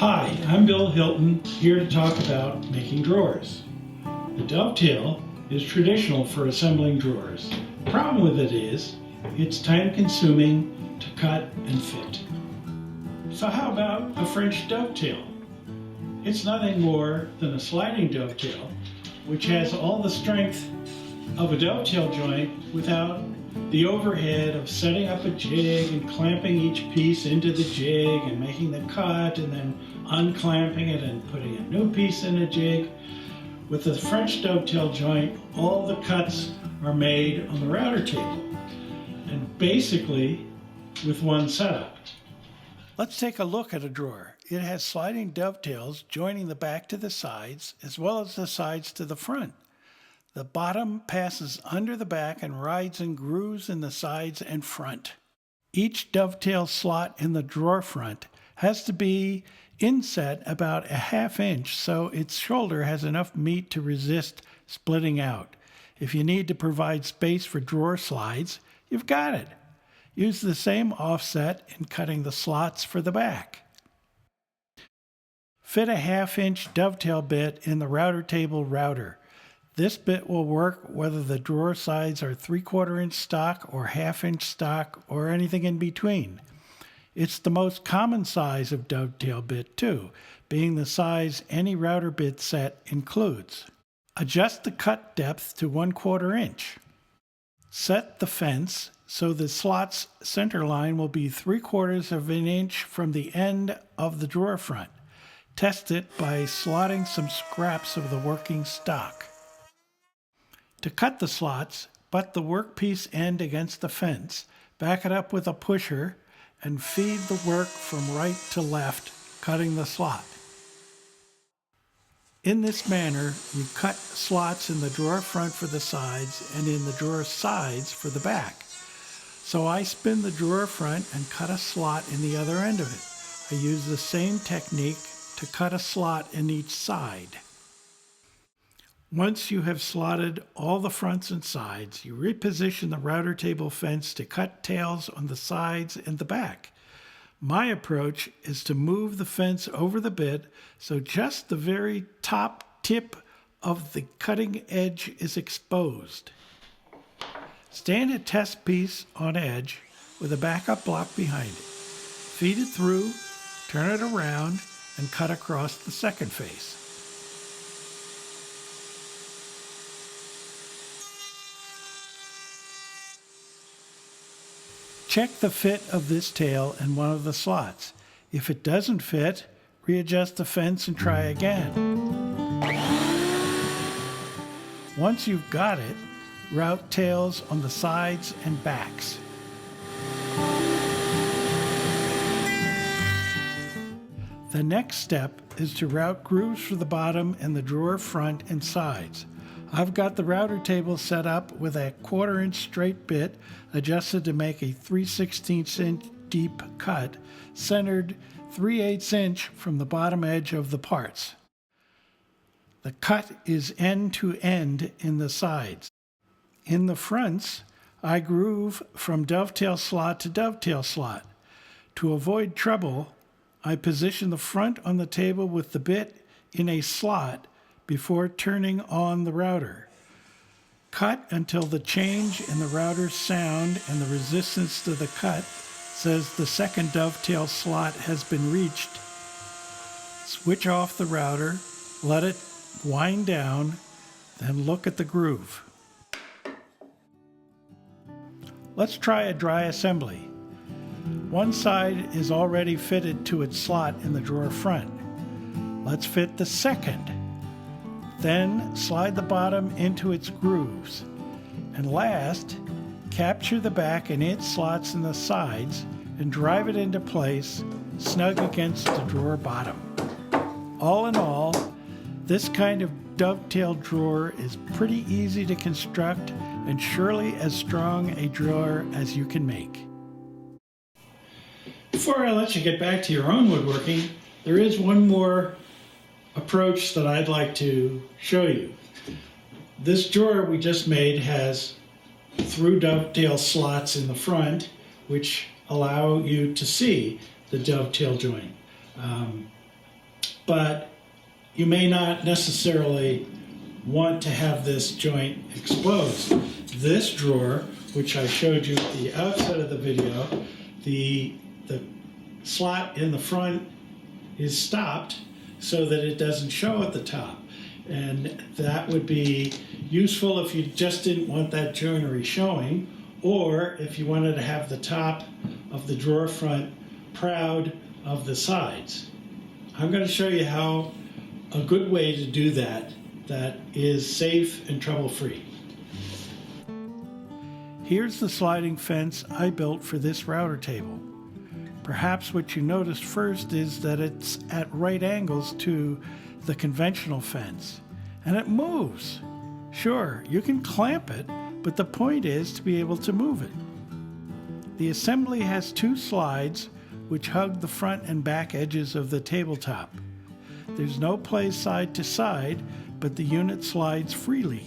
Hi, I'm Bill Hylton, here to talk about making drawers. The dovetail is traditional for assembling drawers. The problem with it is, it's time-consuming to cut and fit. So how about a French dovetail? It's nothing more than a sliding dovetail, which has all the strength of a dovetail joint without the overhead of setting up a jig and clamping each piece into the jig and making the cut and then unclamping it and putting a new piece in a jig. With the French dovetail joint, all the cuts are made on the router table and basically with one setup. Let's take a look at a drawer. It has sliding dovetails joining the back to the sides as well as the sides to the front. The bottom passes under the back and rides in grooves in the sides and front. Each dovetail slot in the drawer front has to be inset about a ½ inch so its shoulder has enough meat to resist splitting out. If you need to provide space for drawer slides, you've got it. Use the same offset in cutting the slots for the back. Fit a ½ inch dovetail bit in the router table router. This bit will work whether the drawer sides are 3/4 inch stock or ½ inch stock or anything in between. It's the most common size of dovetail bit too, being the size any router bit set includes. Adjust the cut depth to 1/4 inch. Set the fence so the slot's center line will be 3/4 of an inch from the end of the drawer front. Test it by slotting some scraps of the working stock. To cut the slots, butt the workpiece end against the fence, back it up with a pusher, and feed the work from right to left, cutting the slot. In this manner, you cut slots in the drawer front for the sides and in the drawer sides for the back. So I spin the drawer front and cut a slot in the other end of it. I use the same technique to cut a slot in each side. Once you have slotted all the fronts and sides, you reposition the router table fence to cut tails on the sides and the back. My approach is to move the fence over the bit so just the very top tip of the cutting edge is exposed. Stand a test piece on edge with a backup block behind it. Feed it through, turn it around, and cut across the second face. Check the fit of this tail in one of the slots. If it doesn't fit, readjust the fence and try again. Once you've got it, route tails on the sides and backs. The next step is to route grooves for the bottom and the drawer front and sides. I've got the router table set up with a 1/4 inch straight bit adjusted to make a 3/16 inch deep cut, centered 3/8 inch from the bottom edge of the parts. The cut is end to end in the sides. In the fronts, I groove from dovetail slot to dovetail slot. To avoid trouble, I position the front on the table with the bit in a slot before turning on the router. Cut until the change in the router's sound and the resistance to the cut says the second dovetail slot has been reached. Switch off the router, let it wind down, then look at the groove. Let's try a dry assembly. One side is already fitted to its slot in the drawer front. Let's fit the second. Then slide the bottom into its grooves. And last, capture the back and its slots in the sides and drive it into place, snug against the drawer bottom. All in all, this kind of dovetail drawer is pretty easy to construct and surely as strong a drawer as you can make. Before I let you get back to your own woodworking, there is one more approach that I'd like to show you. This drawer we just made has through dovetail slots in the front which allow you to see the dovetail joint. but you may not necessarily want to have this joint exposed. This drawer, which I showed you at the outset of the video, the slot in the front is stopped so that it doesn't show at the top. And that would be useful if you just didn't want that joinery showing, or if you wanted to have the top of the drawer front proud of the sides. I'm going to show you how a good way to do that is safe and trouble-free. Here's the sliding fence I built for this router table. Perhaps what you noticed first is that it's at right angles to the conventional fence, and it moves. Sure, you can clamp it, but the point is to be able to move it. The assembly has two slides which hug the front and back edges of the tabletop. There's no play side to side, but the unit slides freely.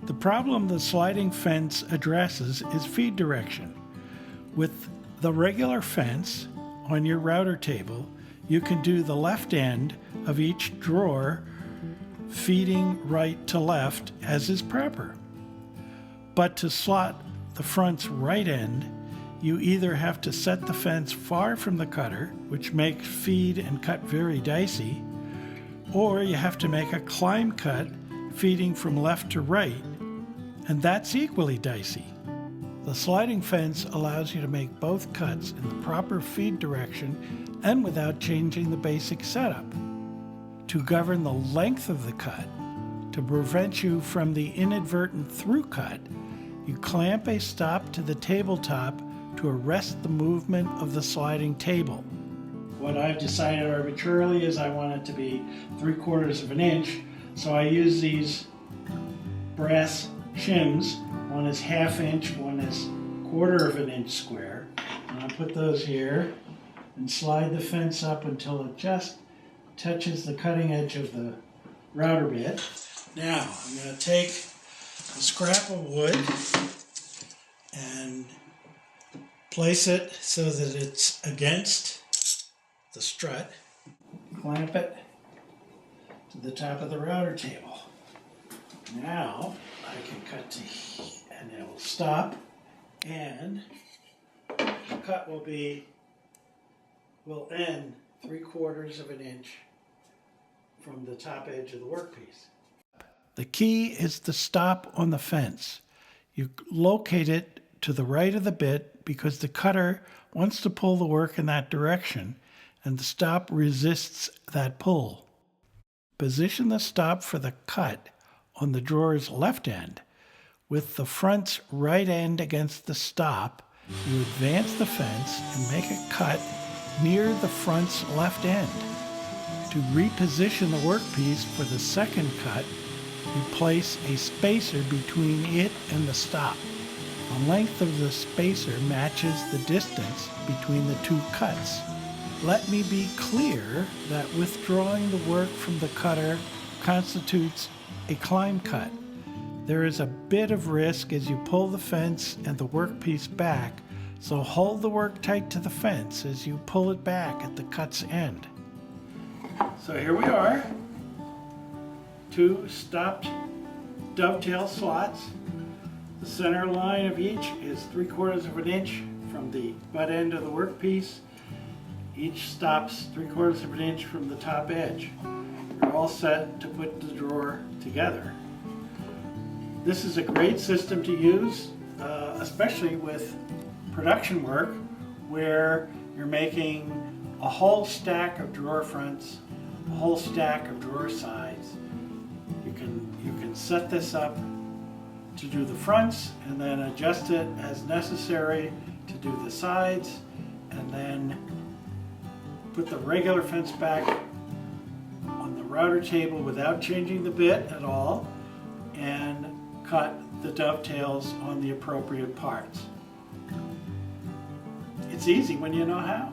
The problem the sliding fence addresses is feed direction. With the regular fence on your router table, you can do the left end of each drawer feeding right to left as is proper. But to slot the front's right end, you either have to set the fence far from the cutter, which makes feed and cut very dicey, or you have to make a climb cut feeding from left to right, and that's equally dicey. The sliding fence allows you to make both cuts in the proper feed direction and without changing the basic setup. To govern the length of the cut, to prevent you from the inadvertent through cut, you clamp a stop to the tabletop to arrest the movement of the sliding table. What I've decided arbitrarily is I want it to be 3/4 of an inch, so I use these brass shims. One is 1/2 inch, one is 1/4 of an inch square. And I put those here and slide the fence up until it just touches the cutting edge of the router bit. Now I'm going to take a scrap of wood and place it so that it's against the strut. Clamp it to the top of the router table. Now I can cut to here and it will stop, and the cut will end 3/4 of an inch from the top edge of the workpiece. The key is the stop on the fence. You locate it to the right of the bit because the cutter wants to pull the work in that direction, and the stop resists that pull. Position the stop for the cut on the drawer's left end. With the front's right end against the stop, you advance the fence and make a cut near the front's left end. To reposition the workpiece for the second cut, you place a spacer between it and the stop. The length of the spacer matches the distance between the two cuts. Let me be clear that withdrawing the work from the cutter constitutes a climb cut. There is a bit of risk as you pull the fence and the workpiece back, so hold the work tight to the fence as you pull it back at the cut's end. So here we are, two stopped dovetail slots. The center line of each is 3/4 of an inch from the butt end of the workpiece. Each stops 3/4 of an inch from the top edge. You're all set to put the drawer together. This is a great system to use, especially with production work where you're making a whole stack of drawer fronts, a whole stack of drawer sides. You can set this up to do the fronts and then adjust it as necessary to do the sides, and then put the regular fence back on the router table without changing the bit at all, and cut the dovetails on the appropriate parts. It's easy when you know how.